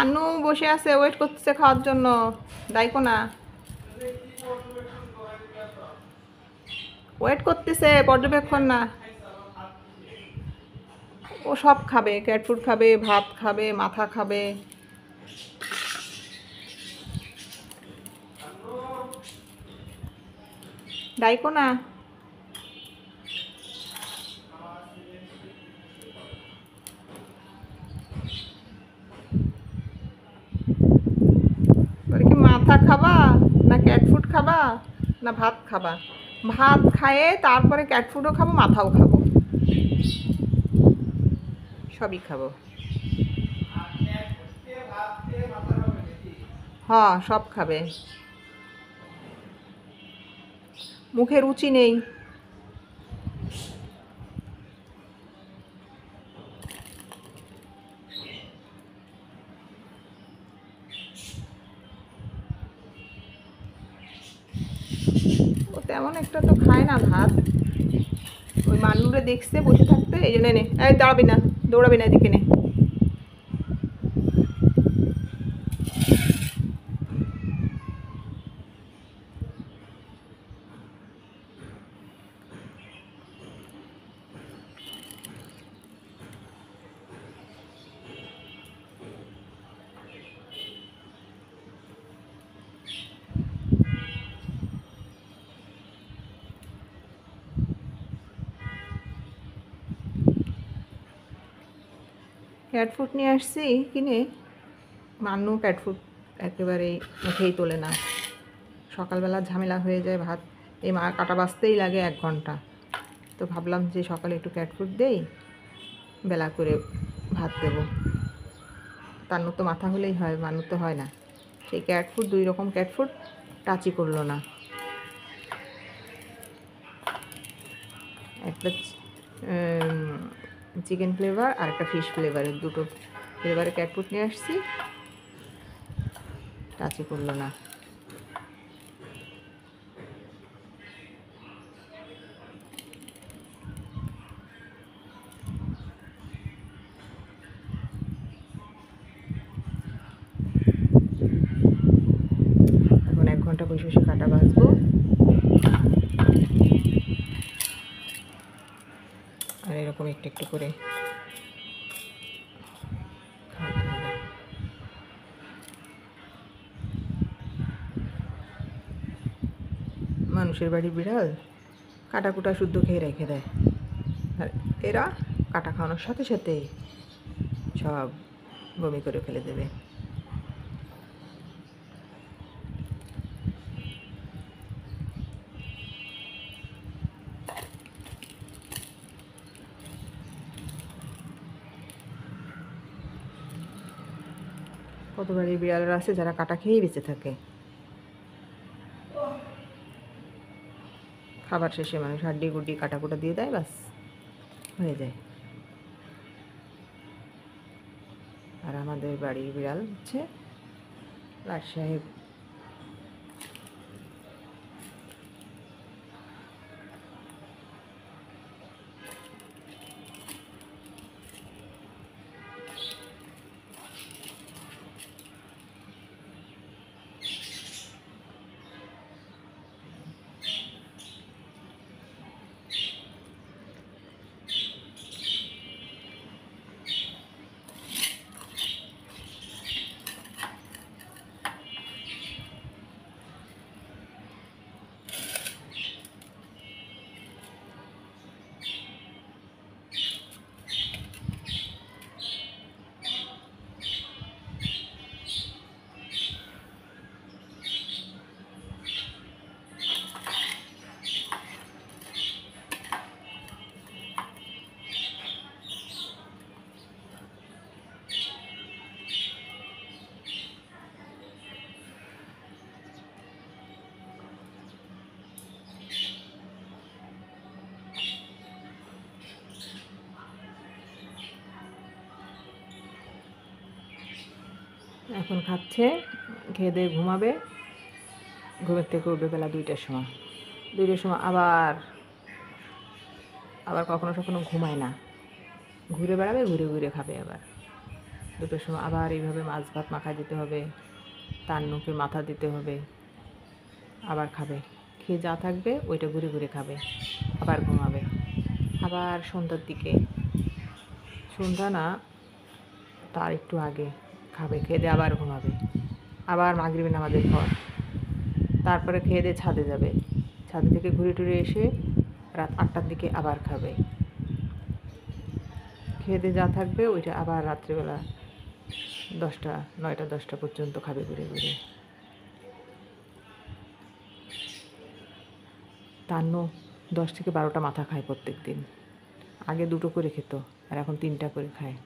মান্নু বসে আছে, ওয়েট করতেছে খাওয়ার জন্য। দাইকো না, ওয়েট করতেছে, পর্যবেক্ষণ না। ও সব খাবে, ক্যাট ফুড খাবে, ভাত খাবে, মাথা খাবে। দাইকো না। বলে কি মাথা খাবা না ক্যাট ফুড খাবা না ভাত খাবা? ভাত খায়ে তারপরে ক্যাট ফুডও খাবো, মাথাও খাবো, সবই খাবো। হ্যাঁ, সব খাবে। মুখে রুচি নেই। ও তেমন একটা তো খায় না ভাত। ওই মান্নুরে দেখছে বসে থাকতে, এই জন্য নে, এই দাঁড়াবি না, দৌড়াবি না, এদিকে নে। ক্যাট ফুড নিয়ে আসছি কিনে, মান্নু ক্যাট ফুড একেবারেই মুখেই তোলে না। সকালবেলা ঝামেলা হয়ে যায়, ভাত এই মা কাটা বাছতেই লাগে 1 ঘন্টা। তো ভাবলাম যে সকালে একটু ক্যাট ফুড দেই, বেলা করে ভাত দেবো। তান্নুর তো মাথা হলেই হয়, মান্নুর তো হয় না। সেই ক্যাট ফুড, 2 রকম ক্যাট ফুড টাচই করলো না। একটা চিকেন ফ্লেভার আর একটা ফিশ ফ্লেভারের, 2টো ফ্লেভারের ক্যাট ফুড নিয়ে আসছি, টাচই করলো না। এখন 1 ঘন্টা বসে বসে কাটা বাছবো, আর এরকম একটু একটু করে খাওয়াতে হবে। মানুষের বাড়ির বিড়াল কাটাকুটা শুদ্ধ খেয়ে রেখে দেয়, আর এরা কাটা খাওয়ানোর সাথে সাথে সব বমি করে ফেলে দেবে। কত বাড়ির বিড়ালরা আছে যারা কাটা খেয়েই বেঁচে থাকে। খাবার শেষে মানুষ হাড্ডি গুড্ডি কাটাকুটা দিয়ে দেয়, বাস হয়ে যায়। আর আমাদের বাড়ির বিড়াল হচ্ছে লাট সাহেব। এখন খাচ্ছে, খেয়ে দিয়ে ঘুমাবে। ঘুমের থেকে উঠবে বেলা 2টার সময়। 2টার সময় আবার আবার কখনো কখনো ঘুমায় না, ঘুরে বেড়াবে, ঘুরে ঘুরে খাবে আবার। দুটোর সময় আবার এইভাবে মাছ ভাত মাখা দিতে হবে, তান্নুকে মাথা দিতে হবে, আবার খাবে। খেয়ে যা থাকবে ওইটা ঘুরে ঘুরে খাবে, আবার ঘুমাবে। আবার সন্ধ্যার দিকে, সন্ধ্যা না তার একটু আগে খাবে, খেয়ে দিয়ে আবার ঘুমাবে। আবার মাগরিবের নামাজের পর তারপরে খেয়ে দিয়ে ছাদে যাবে, ছাদে থেকে ঘুরে টুরে এসে রাত 8টার দিকে আবার খাবে। খেয়ে দিয়ে যা থাকবে ওইটা আবার রাত্রিবেলা 10টা 9টা 10টা পর্যন্ত খাবে ঘুরে ঘুরে। তান্নু 10 থেকে 12টা মাথা খায় প্রত্যেক দিন। আগে 2টো করে খেত, আর এখন 3টা করে খায়।